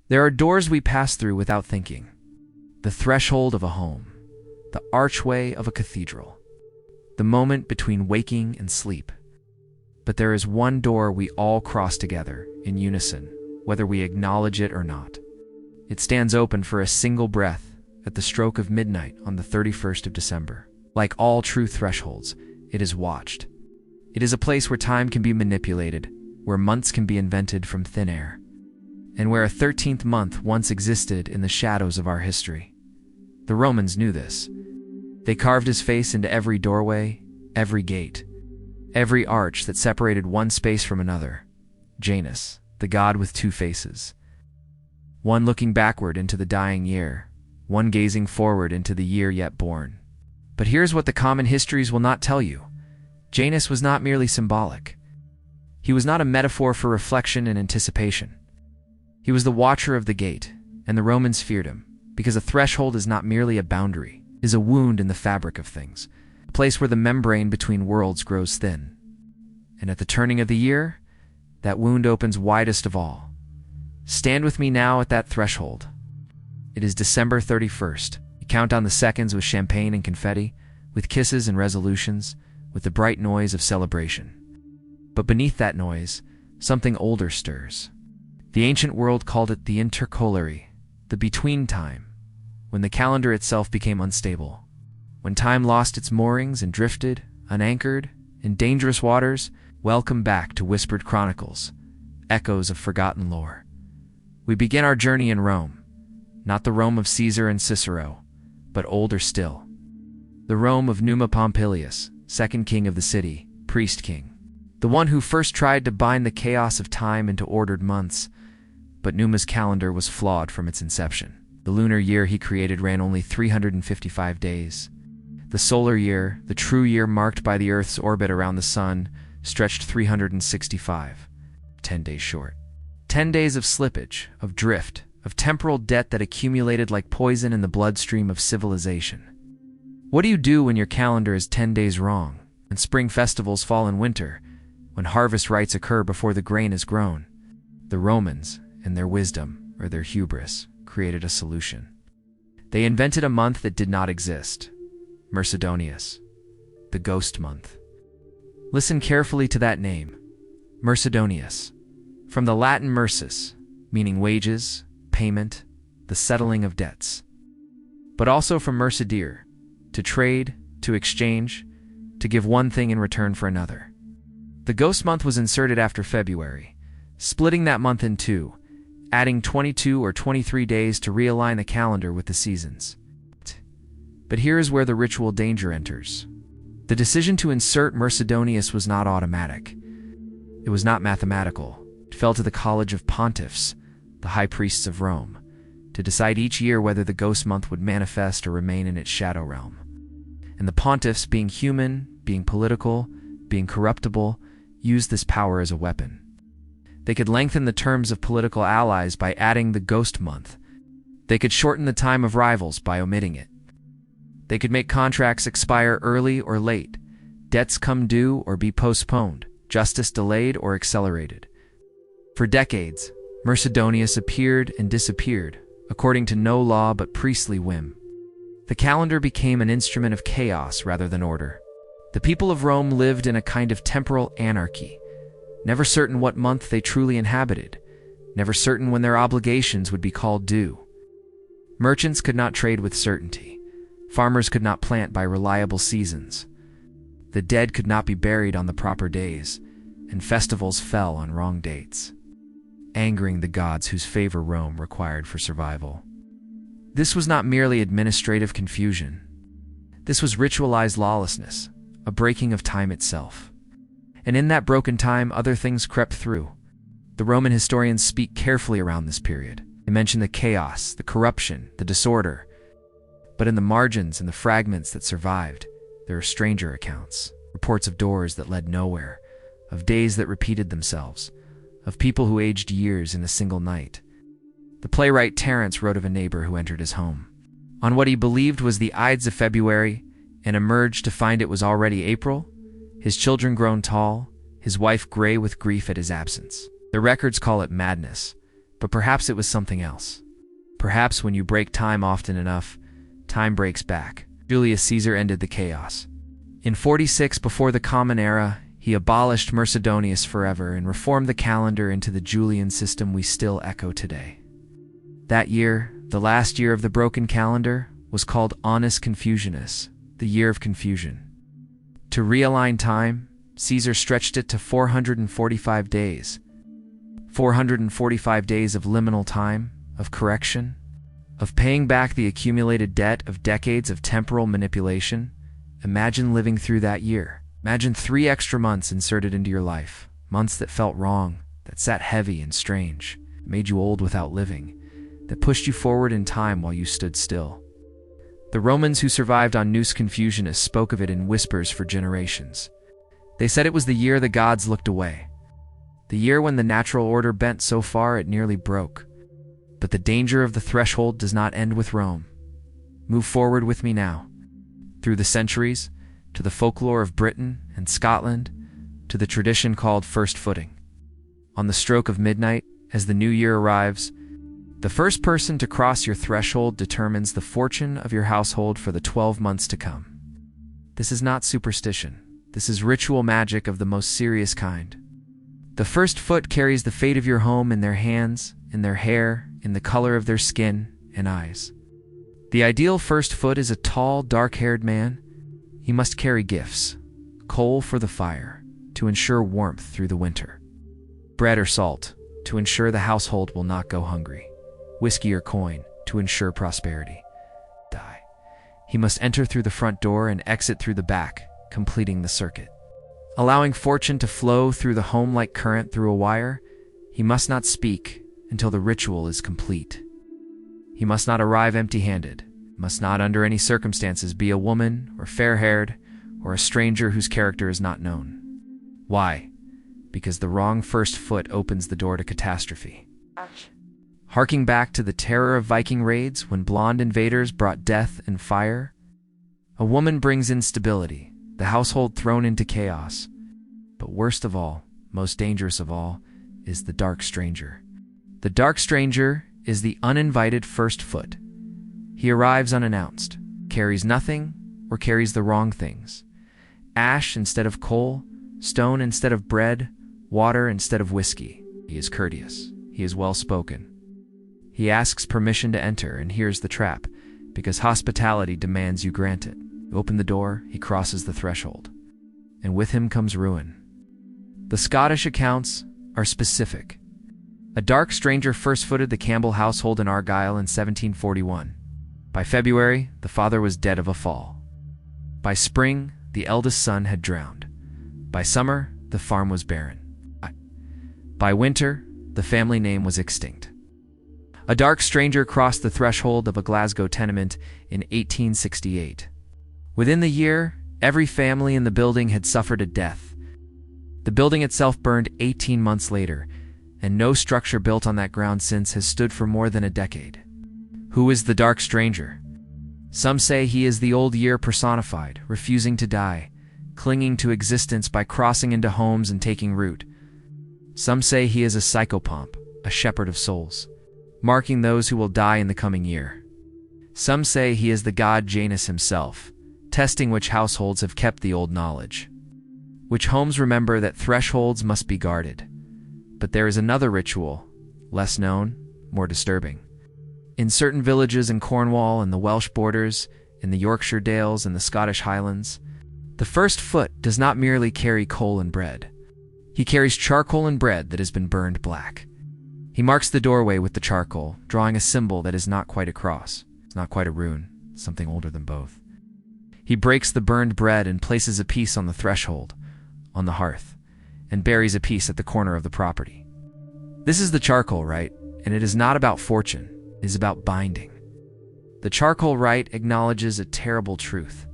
There are doors we pass through without thinking. The threshold of a home, the archway of a cathedral, the moment between waking and sleep. But there is one door we all cross together, in unison, whether we acknowledge it or not. It stands open for a single breath at the stroke of midnight on the 31st of December. Like all true thresholds, it is watched. It is a place where time can be manipulated, where months can be invented from thin air, and where a 13th month once existed in the shadows of our history. The Romans knew this. They carved his face into every doorway, every gate, every arch that separated one space from another. Janus, the god with two faces. One looking backward into the dying year, one gazing forward into the year yet born. But here's what the common histories will not tell you. Janus was not merely symbolic. He was not a metaphor for reflection and anticipation. He was the watcher of the gate, and the Romans feared him, because a threshold is not merely a boundary, it is a wound in the fabric of things, a place where the membrane between worlds grows thin. And at the turning of the year, that wound opens widest of all. Stand with me now at that threshold. It is December 31st. You count down the seconds with champagne and confetti, with kisses and resolutions, with the bright noise of celebration. But beneath that noise, something older stirs. The ancient world called it the intercalary, the between time, when the calendar itself became unstable, when time lost its moorings and drifted, unanchored, in dangerous waters. Welcome back to whispered chronicles, echoes of forgotten lore. We begin our journey in Rome, not the Rome of Caesar and Cicero, but older still. The Rome of Numa Pompilius, second king of the city, priest king. The one who first tried to bind the chaos of time into ordered months, but Numa's calendar was flawed from its inception. The lunar year he created ran only 355 days. The solar year, the true year marked by the Earth's orbit around the sun, stretched 365, 10 days short. 10 days of slippage, of drift, of temporal debt that accumulated like poison in the bloodstream of civilization. What do you do when your calendar is 10 days wrong, when spring festivals fall in winter, when harvest rites occur before the grain is grown? The Romans, in their wisdom, or their hubris, created a solution. They invented a month that did not exist. Mercedonius, the ghost month. Listen carefully to that name, Mercedonius, from the Latin mercis, meaning wages, payment, the settling of debts, but also from mercedere, to trade, to exchange, to give one thing in return for another. The ghost month was inserted after February, splitting that month in two, adding 22 or 23 days to realign the calendar with the seasons. But here is where the ritual danger enters. The decision to insert Mercedonius was not automatic. It was not mathematical. It fell to the College of Pontiffs, the high priests of Rome, to decide each year whether the ghost month would manifest or remain in its shadow realm. And the pontiffs, being human, being political, being corruptible, used this power as a weapon. They could lengthen the terms of political allies by adding the ghost month. They could shorten the time of rivals by omitting it. They could make contracts expire early or late, debts come due or be postponed, justice delayed or accelerated. For decades, Mercedonius appeared and disappeared, according to no law but priestly whim. The calendar became an instrument of chaos rather than order. The people of Rome lived in a kind of temporal anarchy, never certain what month they truly inhabited, never certain when their obligations would be called due. Merchants could not trade with certainty. Farmers could not plant by reliable seasons. The dead could not be buried on the proper days, and festivals fell on wrong dates, angering the gods whose favor Rome required for survival. This was not merely administrative confusion. This was ritualized lawlessness, a breaking of time itself. And in that broken time, other things crept through. The Roman historians speak carefully around this period. They mention the chaos, the corruption, the disorder. But in the margins and the fragments that survived, there are stranger accounts, reports of doors that led nowhere, of days that repeated themselves, of people who aged years in a single night. The playwright Terence wrote of a neighbor who entered his home on what he believed was the Ides of February and emerged to find it was already April, his children grown tall, his wife gray with grief at his absence. The records call it madness, But perhaps it was something else. Perhaps when you break time often enough, time breaks back. Julius Caesar ended the chaos. In 46 before the Common Era, he abolished Mercedonius forever and reformed the calendar into the Julian system we still echo today. That year, the last year of the broken calendar, was called Annus Confusionis, the year of confusion. To realign time, Caesar stretched it to 445 days. 445 days of liminal time, of correction, of paying back the accumulated debt of decades of temporal manipulation. Imagine living through that year. Imagine 3 extra months inserted into your life, months that felt wrong, that sat heavy and strange, made you old without living, that pushed you forward in time while you stood still. The Romans who survived on Nous Confusionis spoke of it in whispers for generations. They said it was the year the gods looked away, the year when the natural order bent so far it nearly broke. But the danger of the threshold does not end with Rome. Move forward with me now, through the centuries, to the folklore of Britain and Scotland, to the tradition called first footing. On the stroke of midnight, as the new year arrives, the first person to cross your threshold determines the fortune of your household for the 12 months to come. This is not superstition. This is ritual magic of the most serious kind. The first foot carries the fate of your home in their hands, in their hair, in the color of their skin and eyes. The ideal first foot is a tall, dark-haired man. He must carry gifts, coal for the fire, to ensure warmth through the winter, bread or salt, to ensure the household will not go hungry, whiskey or coin, to ensure prosperity. He must enter through the front door and exit through the back, completing the circuit. Allowing fortune to flow through the home like current through a wire, he must not speak until the ritual is complete. He must not arrive empty-handed, must not under any circumstances be a woman or fair-haired or a stranger whose character is not known. Why? Because the wrong first foot opens the door to catastrophe. Harking back to the terror of Viking raids when blonde invaders brought death and fire, a woman brings instability, the household thrown into chaos. But worst of all, most dangerous of all, is the dark stranger. The dark stranger is the uninvited first foot. He arrives unannounced, carries nothing or carries the wrong things. Ash instead of coal, stone instead of bread, water instead of whiskey. He is courteous. He is well-spoken. He asks permission to enter, and here's the trap, because hospitality demands you grant it. You open the door, he crosses the threshold, and with him comes ruin. The Scottish accounts are specific. A dark stranger first footed the Campbell household in Argyll in 1741. By February, the father was dead of a fall. By spring, the eldest son had drowned. By summer, the farm was barren. By winter, the family name was extinct. A dark stranger crossed the threshold of a Glasgow tenement in 1868. Within the year, every family in the building had suffered a death. The building itself burned 18 months later, and no structure built on that ground since has stood for more than a decade. Who is the dark stranger? Some say he is the old year personified, refusing to die, clinging to existence by crossing into homes and taking root. Some say he is a psychopomp, a shepherd of souls, marking those who will die in the coming year. Some say he is the god Janus himself, testing which households have kept the old knowledge, which homes remember that thresholds must be guarded. But there is another ritual, less known, more disturbing. In certain villages in Cornwall and the Welsh borders, in the Yorkshire Dales and the Scottish Highlands, the first foot does not merely carry coal and bread. He carries charcoal and bread that has been burned black. He marks the doorway with the charcoal, drawing a symbol that is not quite a cross. It's not quite a rune, something older than both. He breaks the burned bread and places a piece on the threshold, on the hearth, and buries a piece at the corner of the property. This is the charcoal rite, and it is not about fortune, it is about binding. The charcoal rite acknowledges a terrible truth.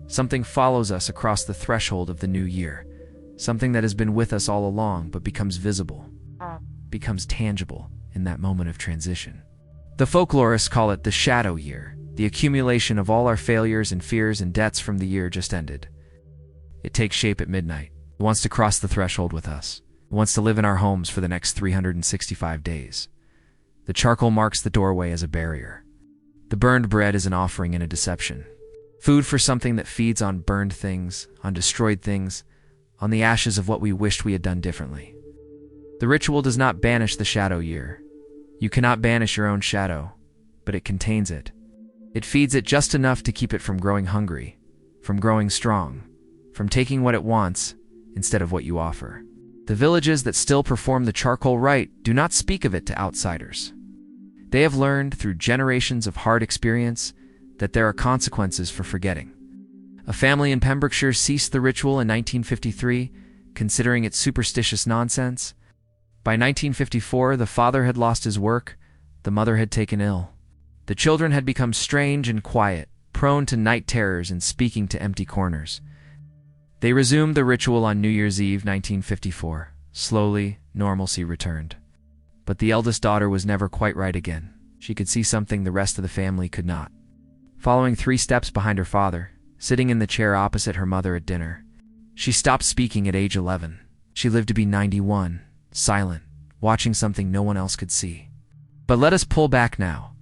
Something follows us across the threshold of the new year, something that has been with us all along but becomes visible, becomes tangible in that moment of transition. The folklorists call it the shadow year, the accumulation of all our failures and fears and debts from the year just ended. It takes shape at midnight. It wants to cross the threshold with us. It wants to live in our homes for the next 365 days. The charcoal marks the doorway as a barrier. The burned bread is an offering and a deception. Food for something that feeds on burned things, on destroyed things, on the ashes of what we wished we had done differently. The ritual does not banish the shadow year. You cannot banish your own shadow, but it contains it. It feeds it just enough to keep it from growing hungry, from growing strong, from taking what it wants instead of what you offer. The villages that still perform the charcoal rite do not speak of it to outsiders. They have learned through generations of hard experience that there are consequences for forgetting. A family in Pembrokeshire ceased the ritual in 1953, considering it superstitious nonsense. By 1954, the father had lost his work, the mother had taken ill. The children had become strange and quiet, prone to night terrors and speaking to empty corners. They resumed the ritual on New Year's Eve 1954. Slowly, normalcy returned. But the eldest daughter was never quite right again. She could see something the rest of the family could not. Following 3 steps behind her father, sitting in the chair opposite her mother at dinner, she stopped speaking at age 11. She lived to be 91, silent, watching something no one else could see. But let us pull back now.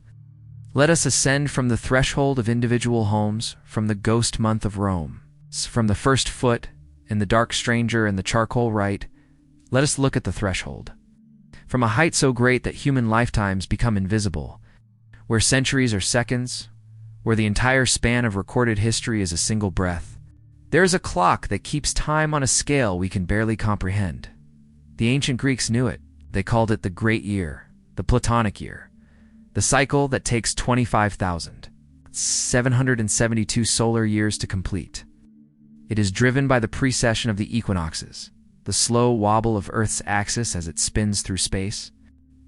Let us ascend from the threshold of individual homes, from the ghost month of Rome, from the first foot, in the dark stranger and the charcoal rite. Let us look at the threshold. From a height so great that human lifetimes become invisible, where centuries are seconds, where the entire span of recorded history is a single breath, there is a clock that keeps time on a scale we can barely comprehend. The ancient Greeks knew it. They called it the Great Year, the Platonic Year, the cycle that takes 25,772 solar years to complete. It is driven by the precession of the equinoxes, the slow wobble of Earth's axis as it spins through space,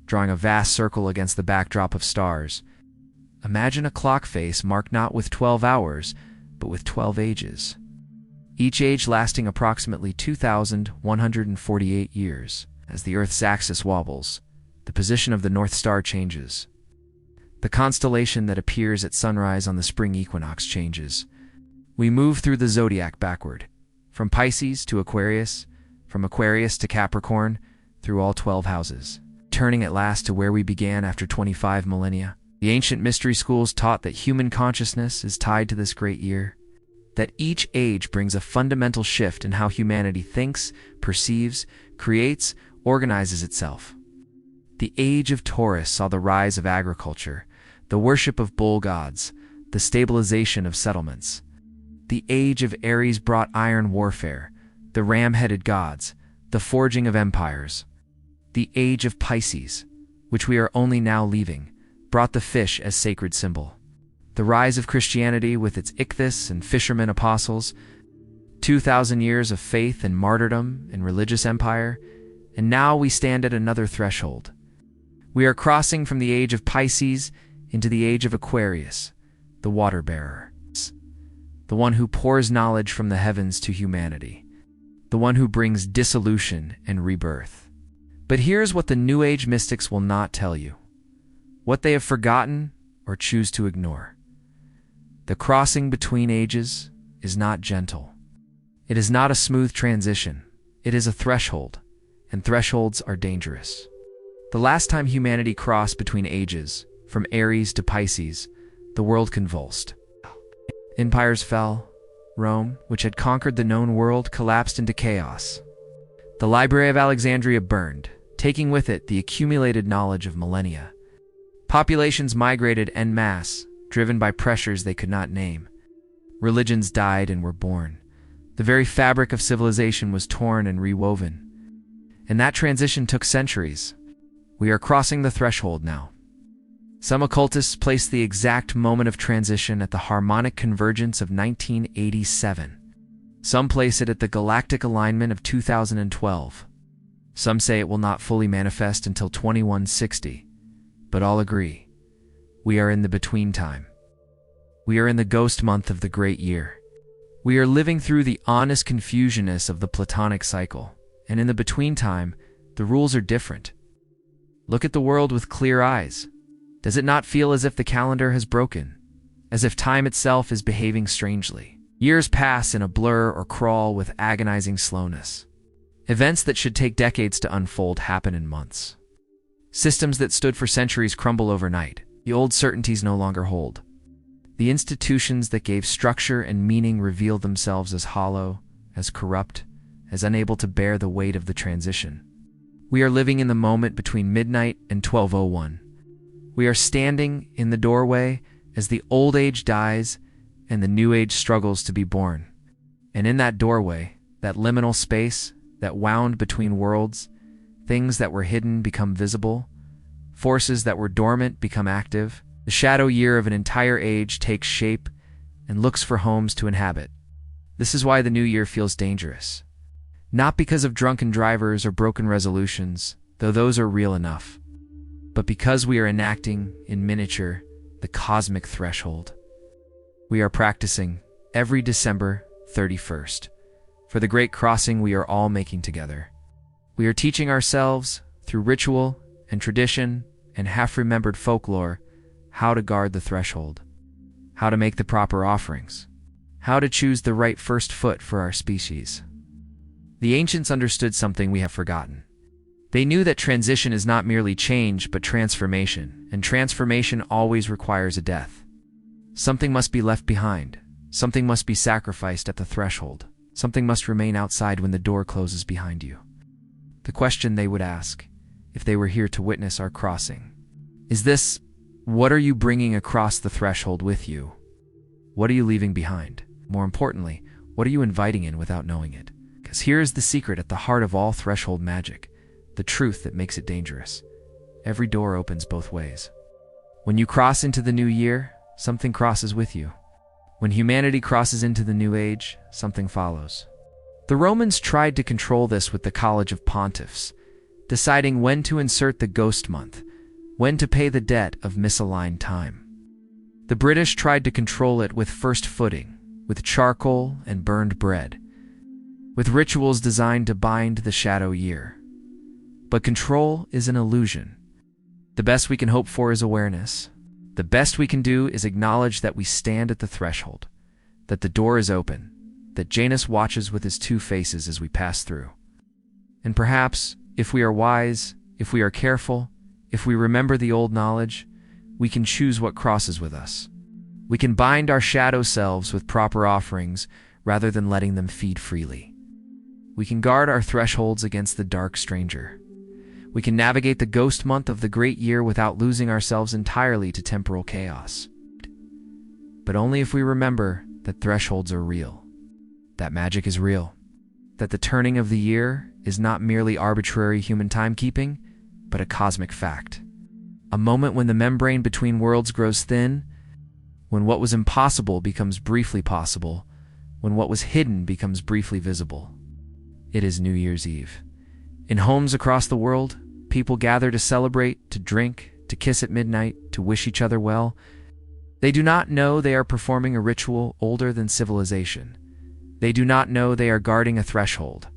drawing a vast circle against the backdrop of stars. Imagine a clock face marked not with 12 hours, but with 12 ages, each age lasting approximately 2,148 years. As the Earth's axis wobbles, the position of the North Star changes. The constellation that appears at sunrise on the spring equinox changes. We move through the zodiac backward, from Pisces to Aquarius, from Aquarius to Capricorn, through all 12 houses, turning at last to where we began after 25 millennia. The ancient mystery schools taught that human consciousness is tied to this great year, that each age brings a fundamental shift in how humanity thinks, perceives, creates, organizes itself. The age of Taurus saw the rise of agriculture, the worship of bull gods, the stabilization of settlements. The age of Aries brought iron warfare, the ram-headed gods, the forging of empires. The age of Pisces, which we are only now leaving, brought the fish as sacred symbol. The rise of Christianity with its ichthys and fishermen apostles, 2,000 years of faith and martyrdom and religious empire, and now we stand at another threshold. We are crossing from the age of Pisces into the age of Aquarius, the water bearer, the one who pours knowledge from the heavens to humanity, the one who brings dissolution and rebirth. But here's what the New Age mystics will not tell you, what they have forgotten or choose to ignore. The crossing between ages is not gentle. It is not a smooth transition. It is a threshold, and thresholds are dangerous. The last time humanity crossed between ages, from Aries to Pisces, the world convulsed. Empires fell. Rome, which had conquered the known world, collapsed into chaos. The Library of Alexandria burned, taking with it the accumulated knowledge of millennia. Populations migrated en masse, driven by pressures they could not name. Religions died and were born. The very fabric of civilization was torn and rewoven. And that transition took centuries. We are crossing the threshold now. Some occultists place the exact moment of transition at the harmonic convergence of 1987. Some place it at the galactic alignment of 2012. Some say it will not fully manifest until 2160. But all agree, we are in the between time. We are in the ghost month of the great year. We are living through the honest confusionness of the Platonic cycle, and in the between time, the rules are different. Look at the world with clear eyes. Does it not feel as if the calendar has broken? As if time itself is behaving strangely? Years pass in a blur or crawl with agonizing slowness. Events that should take decades to unfold happen in months. Systems that stood for centuries crumble overnight. The old certainties no longer hold. The institutions that gave structure and meaning reveal themselves as hollow, as corrupt, as unable to bear the weight of the transition. We are living in the moment between midnight and 12:01. We are standing in the doorway as the old age dies and the new age struggles to be born. And in that doorway, that liminal space, that wound between worlds, things that were hidden become visible, forces that were dormant become active. The shadow year of an entire age takes shape and looks for homes to inhabit. This is why the new year feels dangerous. Not because of drunken drivers or broken resolutions, though those are real enough, but because we are enacting, in miniature, the cosmic threshold. We are practicing every December 31st for the great crossing we are all making together. We are teaching ourselves, through ritual and tradition and half-remembered folklore, how to guard the threshold, how to make the proper offerings, how to choose the right first foot for our species. The ancients understood something we have forgotten. They knew that transition is not merely change, but transformation, and transformation always requires a death. Something must be left behind. Something must be sacrificed at the threshold. Something must remain outside when the door closes behind you. The question they would ask, if they were here to witness our crossing, is this: what are you bringing across the threshold with you? What are you leaving behind? More importantly, what are you inviting in without knowing it? Because here is the secret at the heart of all threshold magic, the truth that makes it dangerous. Every door opens both ways. When you cross into the new year, something crosses with you. When humanity crosses into the new age, something follows. The Romans tried to control this with the College of Pontiffs, deciding when to insert the ghost month, when to pay the debt of misaligned time. The British tried to control it with first footing, with charcoal and burned bread, with rituals designed to bind the shadow year. But control is an illusion. The best we can hope for is awareness. The best we can do is acknowledge that we stand at the threshold, that the door is open, that Janus watches with his two faces as we pass through. And perhaps, if we are wise, if we are careful, if we remember the old knowledge, we can choose what crosses with us. We can bind our shadow selves with proper offerings rather than letting them feed freely. We can guard our thresholds against the dark stranger. We can navigate the ghost month of the great year without losing ourselves entirely to temporal chaos. But only if we remember that thresholds are real, that magic is real, that the turning of the year is not merely arbitrary human timekeeping, but a cosmic fact. A moment when the membrane between worlds grows thin, when what was impossible becomes briefly possible, when what was hidden becomes briefly visible. It is New Year's Eve. In homes across the world, people gather to celebrate, to drink, to kiss at midnight, to wish each other well. They do not know they are performing a ritual older than civilization. They do not know they are guarding a threshold.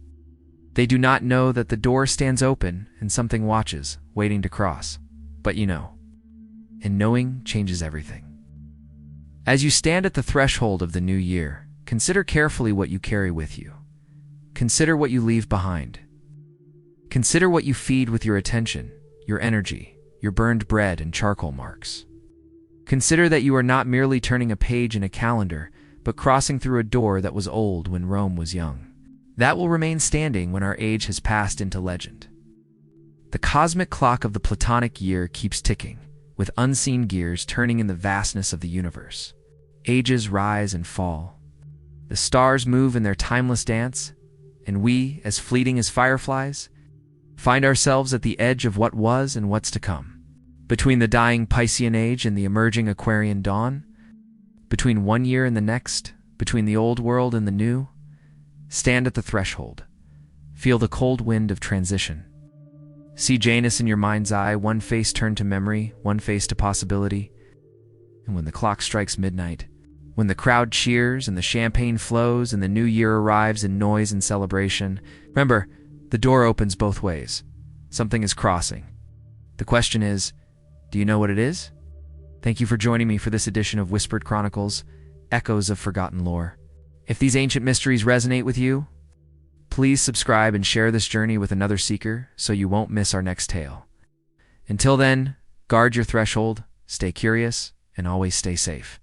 They do not know that the door stands open and something watches, waiting to cross. But you know. And knowing changes everything. As you stand at the threshold of the new year, consider carefully what you carry with you. Consider what you leave behind. Consider what you feed with your attention, your energy, your burned bread and charcoal marks. Consider that you are not merely turning a page in a calendar, but crossing through a door that was old when Rome was young. That will remain standing when our age has passed into legend. The cosmic clock of the Platonic year keeps ticking, with unseen gears turning in the vastness of the universe. Ages rise and fall. The stars move in their timeless dance, and we, as fleeting as fireflies, find ourselves at the edge of what was and what's to come. Between the dying Piscean age and the emerging Aquarian dawn, between one year and the next, between the old world and the new, stand at the threshold. Feel the cold wind of transition. See Janus in your mind's eye, one face turned to memory, one face to possibility. And when the clock strikes midnight, when the crowd cheers and the champagne flows and the new year arrives in noise and celebration, remember, the door opens both ways. Something is crossing. The question is, do you know what it is? Thank you for joining me for this edition of Whispered Chronicles, Echoes of Forgotten Lore. If these ancient mysteries resonate with you, please subscribe and share this journey with another seeker so you won't miss our next tale. Until then, guard your threshold, stay curious, and always stay safe.